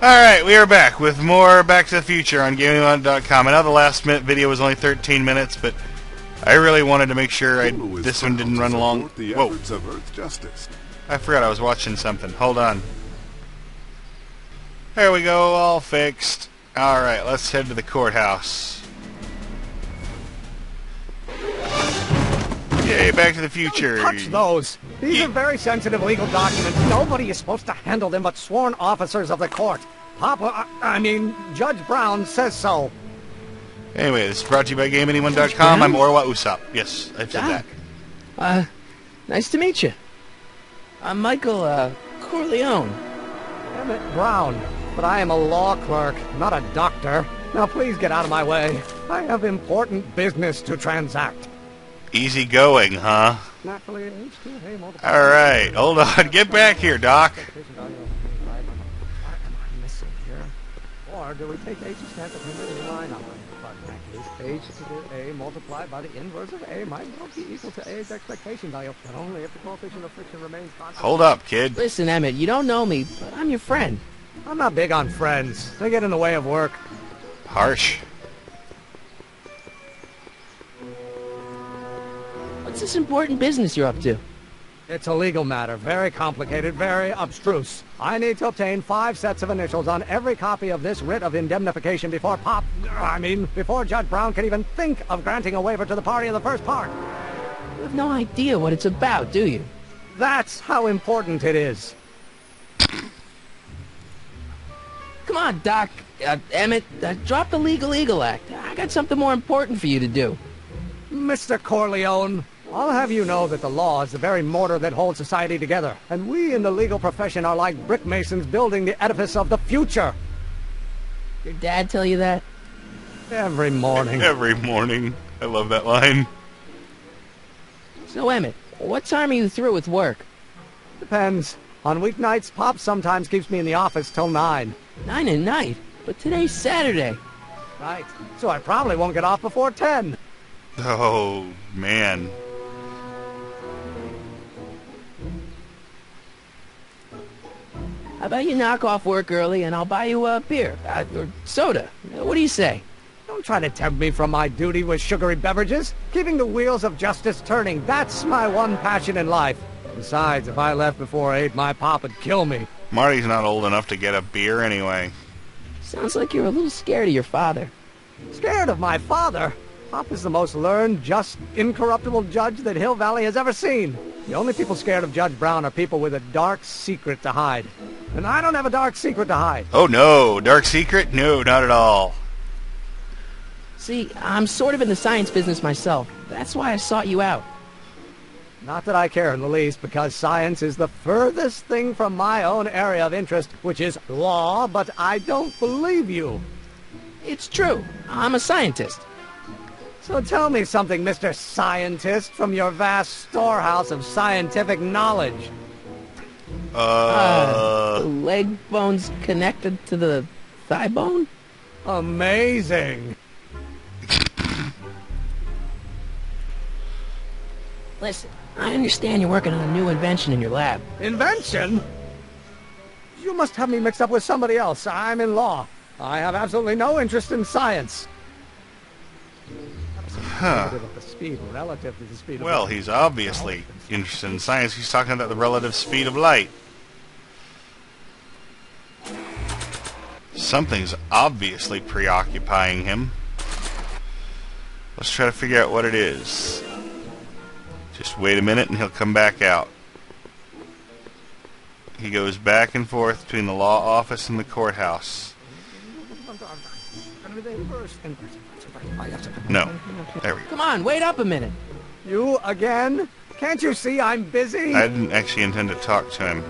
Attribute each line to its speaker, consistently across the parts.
Speaker 1: Alright, we are back with more Back to the Future on GamingOn.com. I know the last minute video was only 13 minutes, but I really wanted to make sure this one didn't run long. Whoa. I forgot I was watching something. Hold on. There we go, all fixed. Alright, let's head to the courthouse. Yay, Back to the Future.
Speaker 2: Don't touch those. These are very sensitive legal documents. Nobody is supposed to handle them but sworn officers of the court. Judge Brown says so.
Speaker 1: Anyway, this is brought to you by GameAnyone.com. I'm Orwa Usopp. Yes, I've said that.
Speaker 3: Nice to meet you. I'm Michael, Corleone.
Speaker 2: Emmett Brown. But I am a law clerk, not a doctor. Now please get out of my way. I have important business to transact.
Speaker 1: Easy going, huh? Alright, hold on. Get back here, Doc.
Speaker 2: Or do we take H's stand of line up? H to A multiplied by the inverse of A might well be equal to A's expectation value, but only if the coefficient of friction remains constant.
Speaker 1: Hold up, kid.
Speaker 3: Listen, Emmett, you don't know me, but I'm your friend.
Speaker 2: I'm not big on friends. They get in the way of work.
Speaker 1: Harsh.
Speaker 3: What's this important business you're up to?
Speaker 2: It's a legal matter. Very complicated, very abstruse. I need to obtain 5 sets of initials on every copy of this writ of indemnification before before Judge Brown can even think of granting a waiver to the party in the first part.
Speaker 3: You have no idea what it's about, do you?
Speaker 2: That's how important it is.
Speaker 3: Come on, Doc. Emmett, drop the Legal Eagle Act. I got something more important for you to do.
Speaker 2: Mr. Corleone, I'll have you know that the law is the very mortar that holds society together, and we in the legal profession are like brick masons building the edifice of the future.
Speaker 3: Your dad tell you that?
Speaker 2: Every morning.
Speaker 1: Every morning. I love that line.
Speaker 3: So, Emmett, what time are you through with work?
Speaker 2: Depends. On weeknights, Pop sometimes keeps me in the office till 9.
Speaker 3: 9 at night? But today's Saturday.
Speaker 2: Right. So I probably won't get off before 10.
Speaker 1: Oh, man.
Speaker 3: How about you knock off work early and I'll buy you a beer, or soda. What do you say?
Speaker 2: Don't try to tempt me from my duty with sugary beverages. Keeping the wheels of justice turning, that's my one passion in life. Besides, if I left before 8, my pop would kill me.
Speaker 1: Marty's not old enough to get a beer anyway.
Speaker 3: Sounds like you're a little scared of your father.
Speaker 2: Scared of my father? Pop is the most learned, just, incorruptible judge that Hill Valley has ever seen. The only people scared of Judge Brown are people with a dark secret to hide. And I don't have a dark secret to hide.
Speaker 1: Oh no, dark secret? No, not at all.
Speaker 3: See, I'm sort of in the science business myself. That's why I sought you out.
Speaker 2: Not that I care in the least, because science is the furthest thing from my own area of interest, which is law, but I don't believe you.
Speaker 3: It's true. I'm a scientist.
Speaker 2: So tell me something, Mr. Scientist, from your vast storehouse of scientific knowledge.
Speaker 3: The leg bone's connected to the thigh bone?
Speaker 2: Amazing.
Speaker 3: Listen, I understand you're working on a new invention in your lab.
Speaker 2: Invention? You must have me mixed up with somebody else. I'm in law. I have absolutely no interest in science.
Speaker 1: Huh.
Speaker 2: Relative to the speed
Speaker 1: Well,
Speaker 2: of
Speaker 1: he's obviously interested in science. He's talking about the relative speed of light. Something's obviously preoccupying him. Let's try to figure out what it is. Just wait a minute and he'll come back out. He goes back and forth between the law office and the courthouse. No. There we go.
Speaker 3: Come on, wait up a minute.
Speaker 2: You again? Can't you see I'm busy?
Speaker 1: I didn't actually intend to talk to him.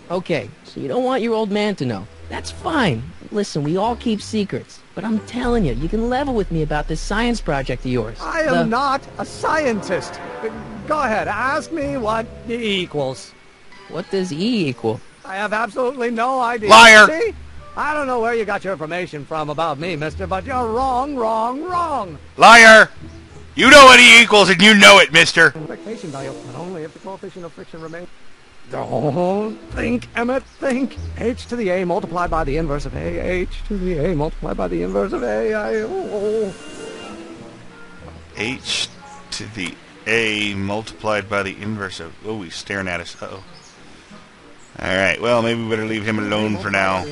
Speaker 3: Okay, so you don't want your old man to know. That's fine. Listen, we all keep secrets. But I'm telling you, you can level with me about this science project of yours.
Speaker 2: I am not a scientist. Go ahead, ask me what E equals.
Speaker 3: What does E equal?
Speaker 2: I have absolutely no idea.
Speaker 1: Liar!
Speaker 2: See? I don't know where you got your information from about me, mister, but you're wrong, wrong, wrong.
Speaker 1: Liar! You know what E equals and you know it, mister!
Speaker 2: Expectation value, but only if the coefficient of friction remains. Oh, think, Emmett, think. H to the A multiplied by the inverse of A. H to the A multiplied by the inverse of A.
Speaker 1: H to the A multiplied by the inverse of... Oh, he's staring at us. Uh-oh. Alright, well, maybe we better leave him alone for now.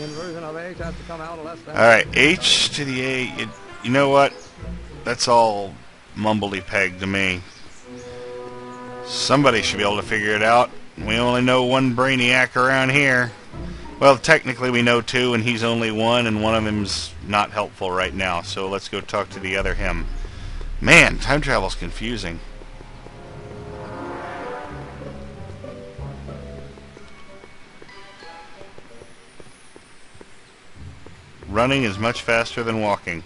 Speaker 1: Alright, H to the A... You know what? That's all mumbly-peg to me. Somebody should be able to figure it out. We only know one brainiac around here. Well, technically we know two, and he's only one, and one of them's not helpful right now. So let's go talk to the other him. Man, time travel's confusing. Running is much faster than walking.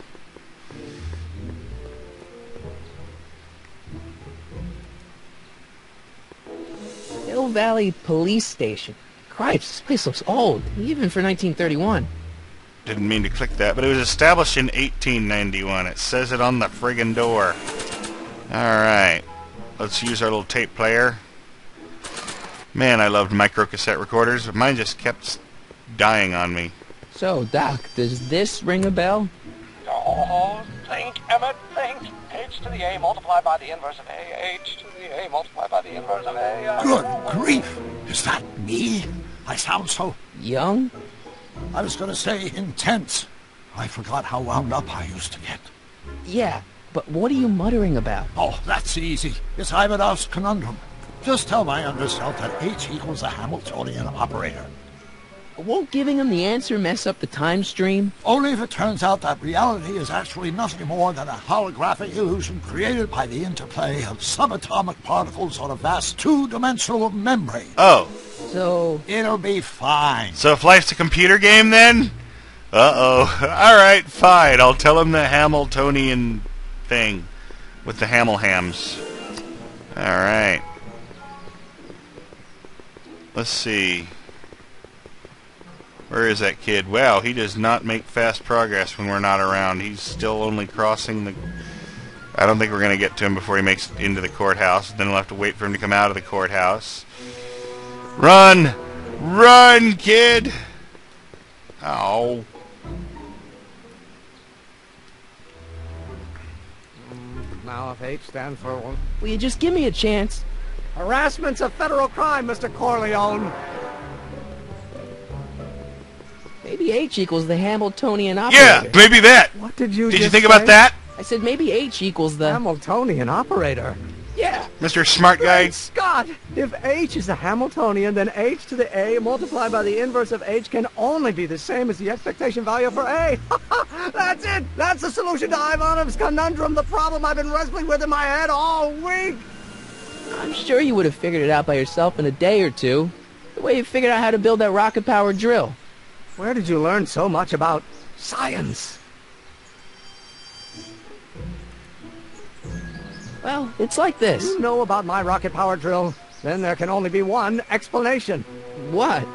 Speaker 3: Hill Valley Police Station. Cripes, this place looks old, even for 1931.
Speaker 1: Didn't mean to click that, but it was established in 1891. It says it on the friggin' door. Alright. Let's use our little tape player. Man, I loved micro-cassette recorders, but mine just kept dying on me.
Speaker 3: So, Doc, does this ring a bell?
Speaker 2: Oh, think, Emmett, think. H to the A multiplied by the inverse of A. H to the A multiplied by the inverse of A.
Speaker 4: Good grief! Is that me? I sound so...
Speaker 3: Young?
Speaker 4: I was going to say intense. I forgot how wound up I used to get.
Speaker 3: Yeah, but what are you muttering about?
Speaker 4: Oh, that's easy. It's Ivanhoe's conundrum. Just tell my underself that H equals a Hamiltonian operator.
Speaker 3: Won't giving him the answer mess up the time stream?
Speaker 4: Only if it turns out that reality is actually nothing more than a holographic illusion created by the interplay of subatomic particles on a vast two-dimensional membrane.
Speaker 1: Oh.
Speaker 3: So...
Speaker 4: It'll be fine.
Speaker 1: So if life's a computer game, then? Uh-oh. Alright, fine. I'll tell him the Hamiltonian thing with the Hamilhams. Alright. Let's see. Where is that kid? Wow, he does not make fast progress when we're not around. He's still only crossing the... I don't think we're going to get to him before he makes it into the courthouse. Then we'll have to wait for him to come out of the courthouse. Run! Run, kid! Oh.
Speaker 2: Now if H stands for...
Speaker 3: Will you just give me a chance?
Speaker 2: Harassment's a federal crime, Mr. Corleone.
Speaker 3: Maybe H equals the Hamiltonian operator.
Speaker 1: Yeah, maybe that.
Speaker 2: What did you
Speaker 1: Did
Speaker 2: just
Speaker 1: you think
Speaker 2: say?
Speaker 1: about that?
Speaker 3: I said maybe H equals the...
Speaker 2: Hamiltonian operator.
Speaker 3: Yeah.
Speaker 1: Mr. Smart Guy?
Speaker 2: Great Scott! If H is a Hamiltonian, then H to the A multiplied by the inverse of H can only be the same as the expectation value for A. That's it! That's the solution to Ivanov's conundrum, the problem I've been wrestling with in my head all week!
Speaker 3: I'm sure you would have figured it out by yourself in a day or two. The way you figured out how to build that rocket-powered drill.
Speaker 2: Where did you learn so much about science?
Speaker 3: Well, it's like this.
Speaker 2: You know about my rocket-powered drill? Then there can only be one explanation.
Speaker 3: What?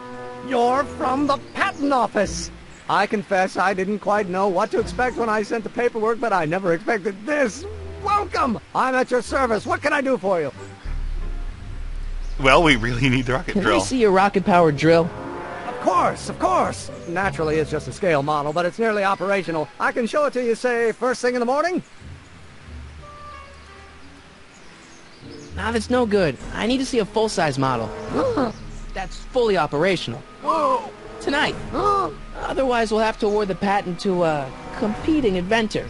Speaker 2: You're from the patent office. I confess I didn't quite know what to expect when I sent the paperwork, but I never expected this. Welcome! I'm at your service. What can I do for you?
Speaker 1: Well, we really need the rocket
Speaker 3: Can I
Speaker 1: drill.
Speaker 3: see your rocket-powered drill?
Speaker 2: Of course, of course. Naturally, it's just a scale model, but it's nearly operational. I can show it to you, say, first thing in the morning?
Speaker 3: Nah, that's no good. I need to see a full-size model. That's fully operational.
Speaker 2: Whoa!
Speaker 3: Tonight. Otherwise, we'll have to award the patent to a competing inventor,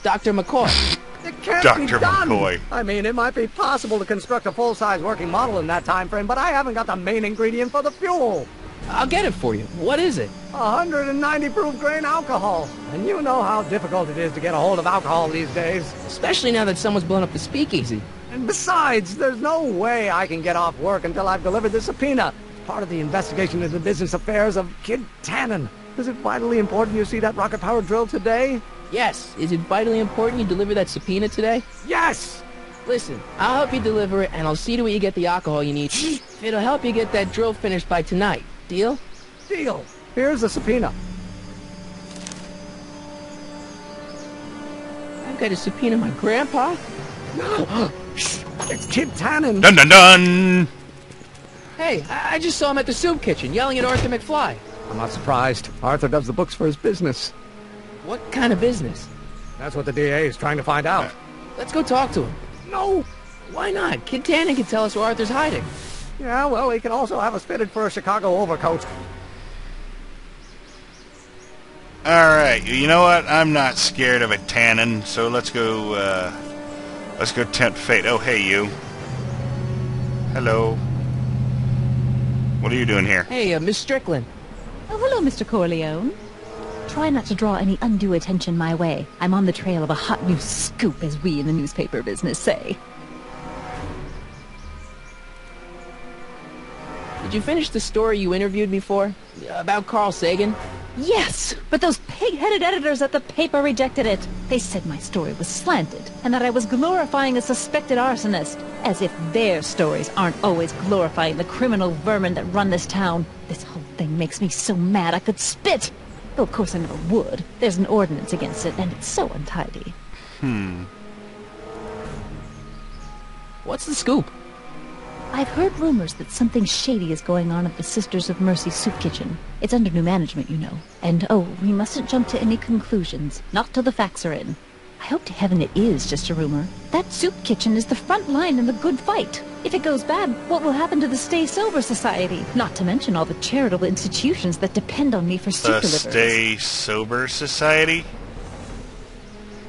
Speaker 3: Dr. McCoy.
Speaker 2: It can't be
Speaker 1: Dr.
Speaker 2: done.
Speaker 1: McCoy.
Speaker 2: I mean, it might be possible to construct a full-size working model in that time frame, but I haven't got the main ingredient for the fuel.
Speaker 3: I'll get it for you. What is it?
Speaker 2: 190 proof grain alcohol. And you know how difficult it is to get a hold of alcohol these days.
Speaker 3: Especially now that someone's blown up the speakeasy.
Speaker 2: And besides, there's no way I can get off work until I've delivered the subpoena. It's part of the investigation into the business affairs of Kid Tannen. Is it vitally important you see that rocket-powered drill today?
Speaker 3: Yes. Is it vitally important you deliver that subpoena today?
Speaker 2: Yes!
Speaker 3: Listen, I'll help you deliver it, and I'll see to it you get the alcohol you need. It'll help you get that drill finished by tonight. Deal?
Speaker 2: Deal. Here's the subpoena.
Speaker 3: I've got to subpoena my grandpa?
Speaker 2: Shh! It's Kid Tannen.
Speaker 1: Dun dun dun!
Speaker 3: Hey, I just saw him at the soup kitchen yelling at Arthur McFly.
Speaker 2: I'm not surprised. Arthur does the books for his business.
Speaker 3: What kind of business?
Speaker 2: That's what the DA is trying to find out.
Speaker 3: Let's go talk to him.
Speaker 2: No!
Speaker 3: Why not? Kid Tannen can tell us where Arthur's hiding.
Speaker 2: Yeah, well, he can also have us fitted for a Chicago overcoat.
Speaker 1: Alright, you know what? I'm not scared of a Tannen, so let's go tempt fate. Oh, hey, you. Hello. What are you doing here?
Speaker 3: Hey, Miss Strickland.
Speaker 5: Oh, hello, Mr. Corleone. Try not to draw any undue attention my way. I'm on the trail of a hot new scoop, as we in the newspaper business say.
Speaker 3: Did you finish the story you interviewed me for? About Carl Sagan?
Speaker 5: Yes, but those pig-headed editors at the paper rejected it. They said my story was slanted, and that I was glorifying a suspected arsonist. As if their stories aren't always glorifying the criminal vermin that run this town. This whole thing makes me so mad I could spit. Though of course I never would. There's an ordinance against it, and it's so untidy.
Speaker 3: What's the scoop?
Speaker 5: I've heard rumors that something shady is going on at the Sisters of Mercy soup kitchen. It's under new management, you know. And, oh, we mustn't jump to any conclusions. Not till the facts are in. I hope to heaven it is just a rumor. That soup kitchen is the front line in the good fight. If it goes bad, what will happen to the Stay Sober Society? Not to mention all the charitable institutions that depend on me for soup
Speaker 1: The
Speaker 5: deliveries.
Speaker 1: Stay Sober Society?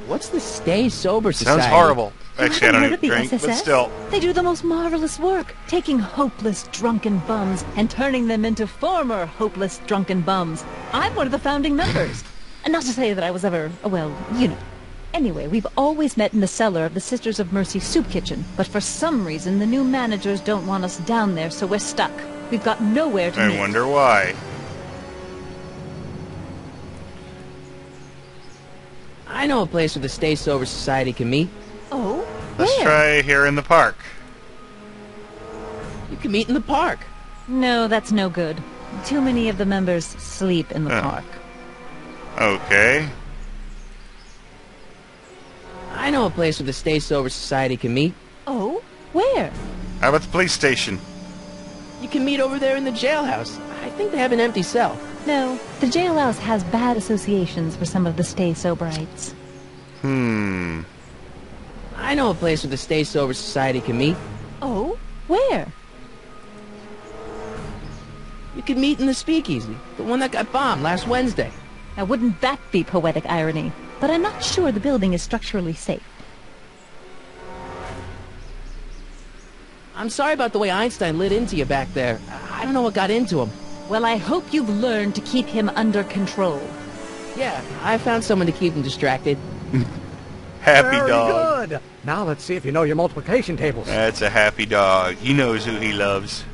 Speaker 3: What's the Stay Sober Society?
Speaker 1: Sounds horrible.
Speaker 5: You
Speaker 1: Actually, I
Speaker 5: haven't
Speaker 1: don't
Speaker 5: heard of
Speaker 1: even
Speaker 5: the
Speaker 1: drink, but
Speaker 5: SSS?
Speaker 1: still.
Speaker 5: They do the most marvelous work, taking hopeless drunken bums and turning them into former hopeless drunken bums. I'm one of the founding members. And not to say that I was ever, well, you know. Anyway, we've always met in the cellar of the Sisters of Mercy soup kitchen, but for some reason the new managers don't want us down there, so we're stuck. We've got nowhere to meet.
Speaker 1: I wonder why.
Speaker 3: I know a place where the Stay Sober Society can meet.
Speaker 5: Oh,
Speaker 1: Let's
Speaker 5: where?
Speaker 1: try here in the park.
Speaker 3: You can meet in the park.
Speaker 5: No, that's no good. Too many of the members sleep in the park.
Speaker 1: Okay.
Speaker 3: I know a place where the Stay Sober Society can meet.
Speaker 5: Oh, where?
Speaker 1: How about the police station?
Speaker 3: You can meet over there in the jailhouse. I think they have an empty cell.
Speaker 5: No, the jailhouse has bad associations for some of the Stay Soberites.
Speaker 3: I know a place where the Stay Sober Society can meet.
Speaker 5: Oh, where?
Speaker 3: You can meet in the Speakeasy, the one that got bombed last Wednesday.
Speaker 5: Now, wouldn't that be poetic irony? But I'm not sure the building is structurally safe.
Speaker 3: I'm sorry about the way Einstein lit into you back there. I don't know what got into him.
Speaker 5: Well, I hope you've learned to keep him under control.
Speaker 3: Yeah, I found someone to keep him distracted.
Speaker 1: Happy
Speaker 2: Very
Speaker 1: dog.
Speaker 2: good. Now let's see if you know your multiplication tables.
Speaker 1: That's a happy dog. He knows who he loves.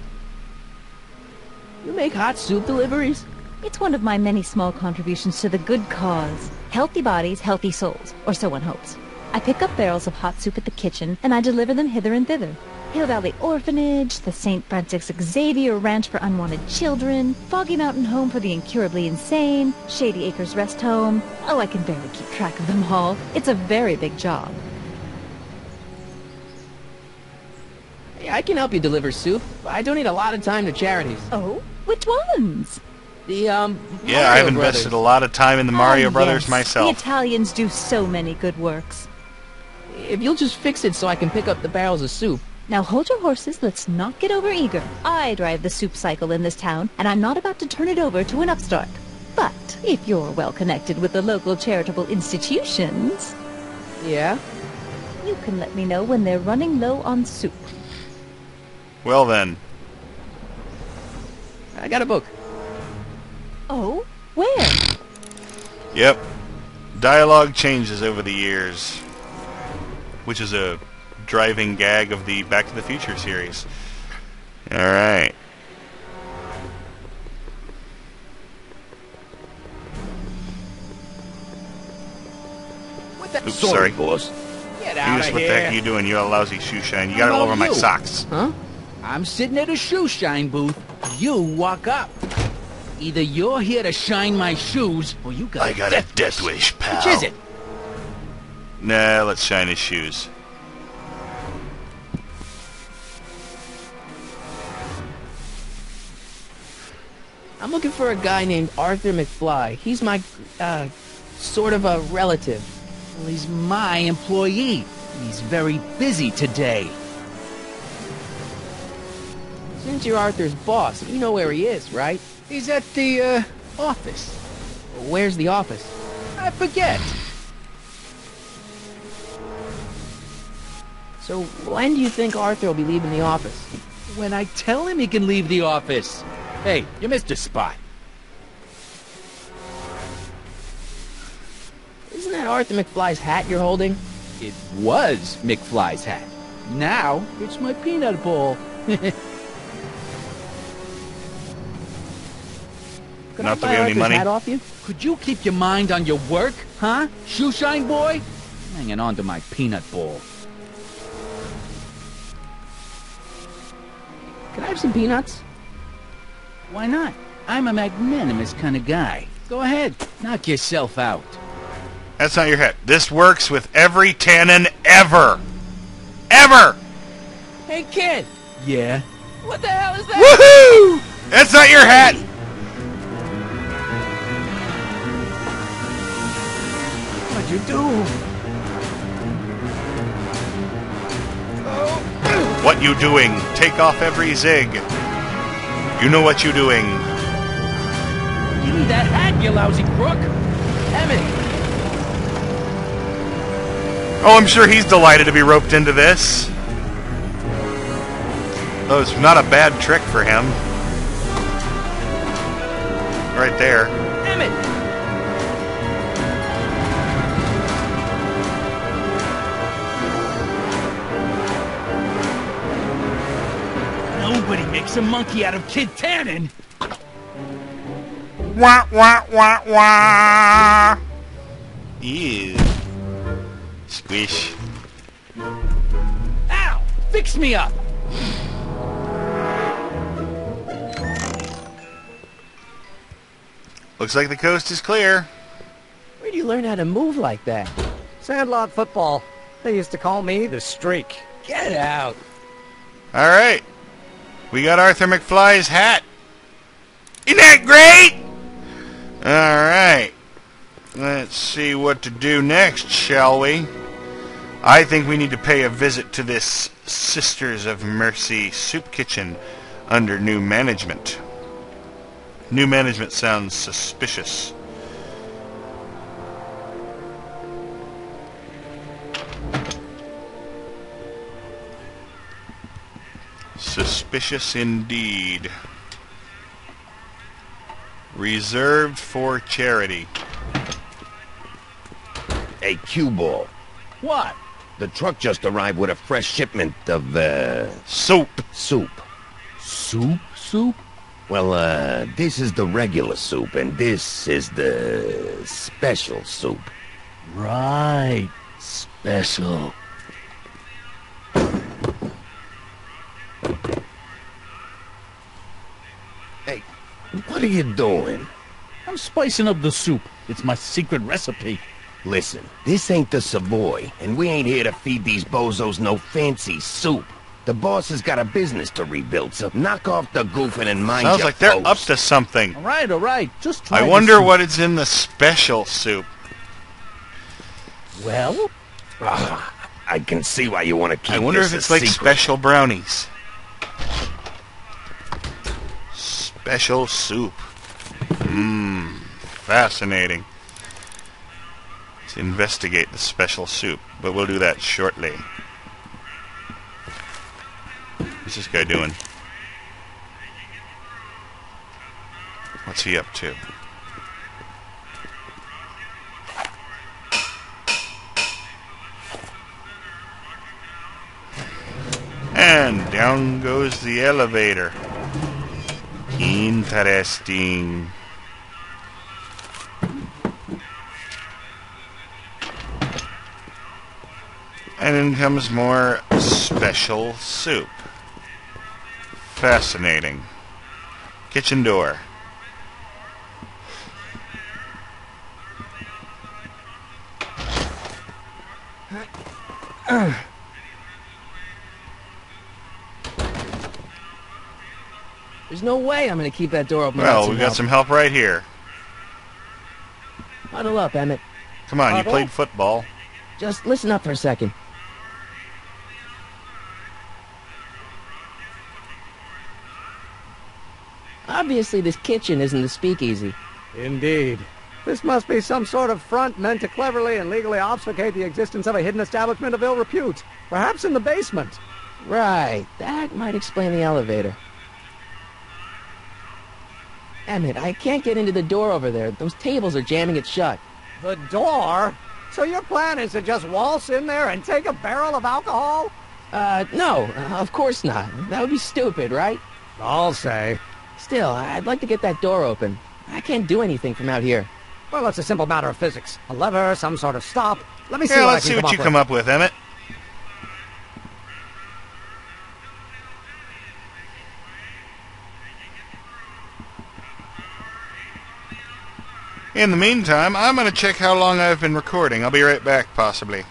Speaker 3: You make hot soup deliveries?
Speaker 5: It's one of my many small contributions to the good cause. Healthy bodies, healthy souls, or so one hopes. I pick up barrels of hot soup at the kitchen, and I deliver them hither and thither. Hill Valley Orphanage, the St. Francis Xavier Ranch for Unwanted Children, Foggy Mountain Home for the Incurably Insane, Shady Acres Rest Home. Oh, I can barely keep track of them all. It's a very big job.
Speaker 3: Hey, I can help you deliver soup. I donate a lot of time to charities.
Speaker 5: Oh, which ones?
Speaker 3: The,
Speaker 1: Yeah,
Speaker 3: Mario
Speaker 1: I've invested a lot of time in the Mario
Speaker 5: Ah,
Speaker 1: Brothers
Speaker 5: yes.
Speaker 1: myself.
Speaker 5: The Italians do so many good works.
Speaker 3: If you'll just fix it so I can pick up the barrels of soup.
Speaker 5: Now hold your horses, let's not get overeager. I drive the soup cycle in this town, and I'm not about to turn it over to an upstart. But if you're well connected with the local charitable institutions,
Speaker 3: Yeah?
Speaker 5: you can let me know when they're running low on soup.
Speaker 1: Well then.
Speaker 3: I got a book.
Speaker 5: Oh, where?
Speaker 1: Yep. Dialogue changes over the years. Which is a driving gag of the Back to the Future series. Alright.
Speaker 3: What the...
Speaker 1: Oops, sorry.
Speaker 6: boss.
Speaker 3: Get
Speaker 1: You
Speaker 3: out
Speaker 1: just,
Speaker 3: of
Speaker 1: what the
Speaker 3: here.
Speaker 1: heck are you doing? You lousy shoeshine. You got it
Speaker 6: How
Speaker 1: all over
Speaker 6: about
Speaker 1: my
Speaker 6: you?
Speaker 1: socks.
Speaker 3: Huh?
Speaker 6: I'm sitting at a shoeshine booth. You walk up. Either you're here to shine my shoes, or you got
Speaker 1: I got a death wish, pal.
Speaker 6: Which is it?
Speaker 1: Nah, let's shine his shoes.
Speaker 3: I'm looking for a guy named Arthur McFly. He's my, sort of a relative.
Speaker 6: Well, he's my employee. He's very busy today.
Speaker 3: Since you're Arthur's boss, you know where he is, right?
Speaker 6: He's at the, office.
Speaker 3: Where's the office?
Speaker 6: I forget.
Speaker 3: So, when do you think Arthur will be leaving the office?
Speaker 6: When I tell him he can leave the office. Hey, you missed a spot.
Speaker 3: Isn't that Arthur McFly's hat you're holding?
Speaker 6: It was McFly's hat. Now, it's my peanut bowl.
Speaker 3: Could
Speaker 1: Not
Speaker 3: I
Speaker 1: that we
Speaker 3: buy
Speaker 1: have any
Speaker 3: Arthur's
Speaker 1: money.
Speaker 3: hat off you?
Speaker 6: Could you keep your mind on your work, huh? Shoeshine Boy? Hanging on to my peanut bowl.
Speaker 3: Can I have some peanuts?
Speaker 6: Why not? I'm a magnanimous kind of guy. Go ahead, knock yourself out.
Speaker 1: That's not your hat. This works with every tannin ever. Ever!
Speaker 3: Hey, kid!
Speaker 6: Yeah?
Speaker 3: What the hell is that?
Speaker 1: Woohoo! That's not your hat!
Speaker 2: What'd you do?
Speaker 1: What you doing? Take off every zig. You know what you doing.
Speaker 6: Give me that hat, you lousy crook!
Speaker 3: Emmett!
Speaker 1: Oh, I'm sure he's delighted to be roped into this. Oh, it's not a bad trick for him. Right there.
Speaker 3: Emmett!
Speaker 6: Nobody makes a monkey out of Kid Tannen!
Speaker 1: Wah, wah, wah, wah. Ew. Squish.
Speaker 6: Ow! Fix me up!
Speaker 1: Looks like the coast is clear.
Speaker 3: Where'd you learn how to move like that?
Speaker 2: Sandlot football. They used to call me the Streak.
Speaker 6: Get out!
Speaker 1: Alright. We got Arthur McFly's hat. Isn't that great? Alright. Let's see what to do next, shall we? I think we need to pay a visit to this Sisters of Mercy soup kitchen under new management. New management sounds suspicious. Suspicious indeed. Reserved for charity.
Speaker 7: Hey, cue ball.
Speaker 6: What?
Speaker 7: The truck just arrived with a fresh shipment of,
Speaker 1: Soup.
Speaker 7: soup.
Speaker 6: Soup? Soup?
Speaker 7: Well, this is the regular soup, and this is the special soup.
Speaker 6: Right. Special.
Speaker 7: Hey, what are you doing?
Speaker 6: I'm spicing up the soup. It's my secret recipe.
Speaker 7: Listen, this ain't the Savoy, and we ain't here to feed these bozos no fancy soup. The boss has got a business to rebuild, so knock off the goofing and mind
Speaker 1: Sounds
Speaker 7: your
Speaker 1: like they're
Speaker 7: post.
Speaker 1: up to something.
Speaker 6: All right. Just try
Speaker 1: I
Speaker 6: the
Speaker 1: wonder
Speaker 6: soup.
Speaker 1: what is in the special soup.
Speaker 6: Well?
Speaker 7: I can see why you want to keep
Speaker 1: I wonder
Speaker 7: this
Speaker 1: if it's
Speaker 7: a
Speaker 1: like
Speaker 7: secret.
Speaker 1: special brownies. Special soup. Mmm. Fascinating. Let's investigate the special soup, but we'll do that shortly. What's this guy doing? What's he up to? And down goes the elevator. Interesting. And in comes more special soup. Fascinating. Kitchen door.
Speaker 3: There's no way I'm going to keep that door open.
Speaker 1: Well, we've got some help right here.
Speaker 3: Huddle up, Emmett.
Speaker 1: Come on, you
Speaker 2: Huddle?
Speaker 1: played football.
Speaker 3: Just listen up for a second. Obviously, this kitchen isn't the speakeasy.
Speaker 2: Indeed. This must be some sort of front meant to cleverly and legally obfuscate the existence of a hidden establishment of ill repute. Perhaps in the basement.
Speaker 3: Right. That might explain the elevator. Emmett, I can't get into the door over there. Those tables are jamming it shut.
Speaker 2: The door? So your plan is to just waltz in there and take a barrel of alcohol?
Speaker 3: No, of course not. That would be stupid, right?
Speaker 2: I'll say.
Speaker 3: Still, I'd like to get that door open. I can't do anything from out here.
Speaker 2: Well, it's a simple matter of physics. A lever, some sort of stop. Let me see
Speaker 1: Yeah,
Speaker 2: what
Speaker 1: let's
Speaker 2: I
Speaker 1: see
Speaker 2: can
Speaker 1: what you come up with, Emmett. In the meantime, I'm going to check how long I've been recording. I'll be right back, possibly.